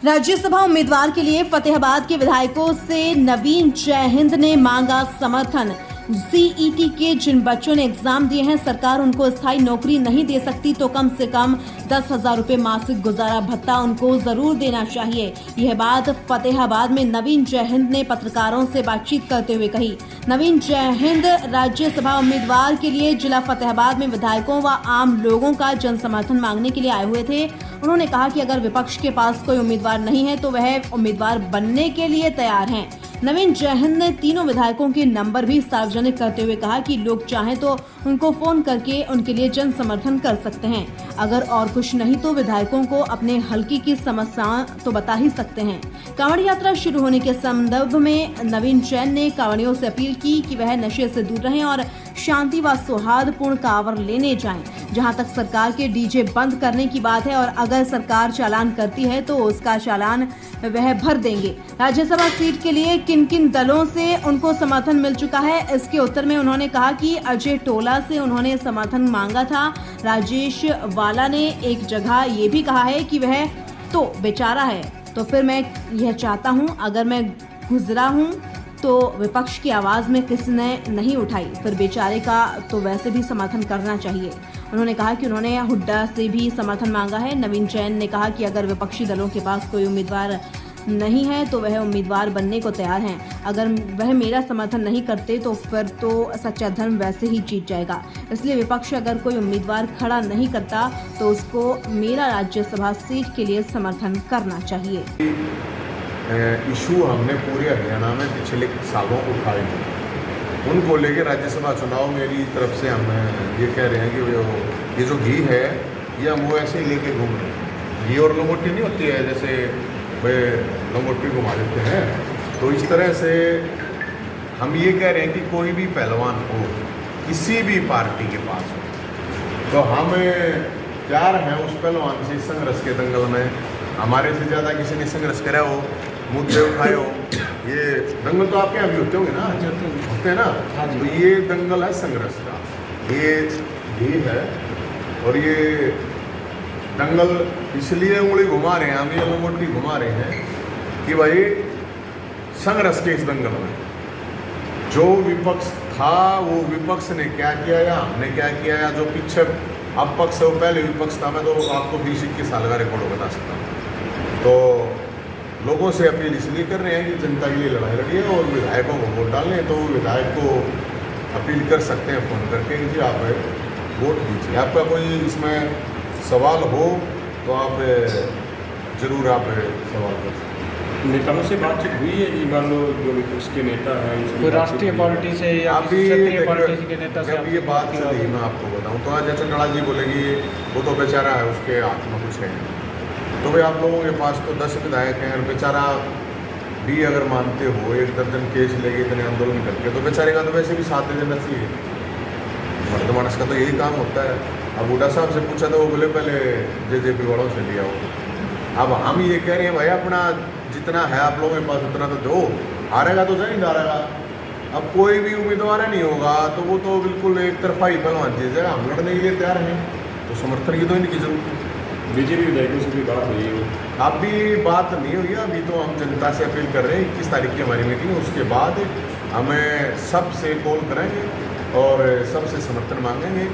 राज्यसभा उम्मीदवार के लिए फतेहाबाद के विधायकों से नवीन जयहिंद ने मांगा समर्थन। सीईटी के जिन बच्चों ने एग्जाम दिए हैं, सरकार उनको स्थायी नौकरी नहीं दे सकती तो कम से कम 10,000 रुपये मासिक गुजारा भत्ता उनको जरूर देना चाहिए। यह बात फतेहाबाद में नवीन जयहिंद ने पत्रकारों से बातचीत करते हुए कही। नवीन जयहिंद राज्यसभा उम्मीदवार के लिए जिला फतेहाबाद में विधायकों व आम लोगों का जन समर्थन मांगने के लिए आए हुए थे। उन्होंने कहा कि अगर विपक्ष के पास कोई उम्मीदवार नहीं है तो वह उम्मीदवार बनने के लिए तैयार हैं। नवीन जयहिंद ने तीनों विधायकों के नंबर भी सार्वजनिक करते हुए कहा कि लोग चाहें तो उनको फोन करके उनके लिए जन समर्थन कर सकते हैं। अगर और कुछ नहीं तो विधायकों को अपने हलके की समस्याएं तो बता ही सकते हैं। कांवड़ यात्रा शुरू होने के संदर्भ में नवीन जैन ने कांवड़ियों से अपील की कि वह नशे से दूर रहें और शांति व सौहार्दपूर्ण कांवड़ लेने जाएं। जहां तक सरकार के डीजे बंद करने की बात है और अगर सरकार चालान करती है तो उसका चालान वह भर देंगे। राज्यसभा सीट के लिए किन किन दलों से उनको समर्थन मिल चुका है, इसके उत्तर में उन्होंने कहा कि अजय टोला से उन्होंने समर्थन मांगा था। राजेश वाला ने एक जगह ये भी कहा है कि वह तो बेचारा है, तो फिर मैं यह चाहता हूं अगर मैं गुजरा हूं तो विपक्ष की आवाज में किसी ने नहीं उठाई, फिर बेचारे का तो वैसे भी समर्थन करना चाहिए। उन्होंने कहा कि उन्होंने हुड्डा से भी समर्थन मांगा है। नवीन जैन ने कहा कि अगर विपक्षी दलों के पास कोई उम्मीदवार नहीं है तो वह उम्मीदवार बनने को तैयार हैं। अगर वह मेरा समर्थन नहीं करते तो फिर तो सच्चा धर्म वैसे ही जीत जाएगा। इसलिए विपक्ष अगर कोई उम्मीदवार खड़ा नहीं करता तो उसको मेरा राज्यसभा सीट के लिए समर्थन करना चाहिए। इशू हमने पूरे हरियाणा में पिछले सालों उठाए हैं, उनको लेके राज्यसभा चुनाव मेरी तरफ से हम ये कह रहे हैं कि ये जो घी है ये हम वो ऐसे ही लेके घूम रहे हैं। घी और लंगोटी नहीं होती है, जैसे वे लंगोटी घुमा देते हैं, तो इस तरह से हम ये कह रहे हैं कि कोई भी पहलवान हो, किसी भी पार्टी के पास हो, तो हम तैयार हैं उस पहलवान से संघर्ष के दंगल में। हमारे से ज़्यादा किसी ने संघर्ष करा हो, मुद्दे उठाए हो, ये दंगल तो आपके यहाँ भी होते होंगे ना, होते हैं ना, तो ये दंगल है संघर्ष का। ये घी है और ये दंगल इसलिए उंगली घुमा रहे हैं हम, ये लंगोटी घुमा रहे हैं कि भाई संघर्ष के इस दंगल में जो विपक्ष था वो विपक्ष ने क्या किया या हमने क्या किया, या जो पीछे अब पक्ष है वो पहले विपक्ष था। मैं तो आपको 20-21 साल का रिकॉर्ड बता सकता हूँ। तो लोगों से अपील इसलिए कर रहे हैं कि जनता के लिए लड़ाई लड़िए और विधायकों को वोट डालें, तो विधायक को अपील कर सकते हैं फ़ोन करके कि आप वोट दीजिए। आपका कोई इसमें सवाल हो तो आप ज़रूर आप सवाल कर सकते हैं। नेताओं से बातचीत हुई है कि मान लो जो विपक्ष के नेता हैं कोई राष्ट्रीय पार्टी से या अभी क्षेत्रीय पार्टी के नेता से जब ये बात चली मैं आपको बताऊँ तो आज जैसे टड़ा जी बोलेगी वो तो बेचारा है, उसके हाथ में कुछ है, तो भाई आप लोगों के पास तो 10 विधायक हैं और बेचारा भी अगर मानते हो 1 दर्जन केस लेके इतने आंदोलन करके, तो बेचारे का तो वैसे भी साथ दे देना चाहिए। मर्द मानस का तो यही काम होता है। अब हुड्डा साहब से पूछा तो वो बोले पहले जेजेपी वालों से लिया हो। अब हम ये कह रहे हैं भाई अपना जितना है आप लोगों के पास उतना तो दो, हारेगा तो जाए हारेगा। अब कोई भी उम्मीदवार नहीं होगा तो वो तो बिल्कुल एक तरफा ही पहलवान चीज़ है। हम लड़ने के लिए तैयार हैं, तो समर्थन की तो इनकी जरूरत है। बीजेपी विधायकों से भी बात हुई है? अभी बात नहीं हुई, अभी तो हम जनता से अपील कर रहे हैं। 21 तारीख की हमारी मीटिंग, उसके बाद हमें सबसे कॉल करेंगे और सबसे समर्थन मांगेंगे।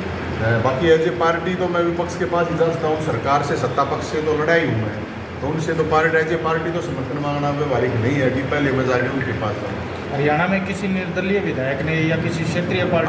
बाकी एज ए पार्टी तो मैं विपक्ष के पास ही जा सकता हूँ, सरकार से सत्ता पक्ष से तो लड़ाई हूँ मैं, तो उनसे तो एज ए पार्टी तो समर्थन मांगना व्यवहारिक नहीं है कि पहले मैं जाके उनके पास जाऊँ। हरियाणा में किसी निर्दलीय विधायक ने या किसी क्षेत्रीय पार्टी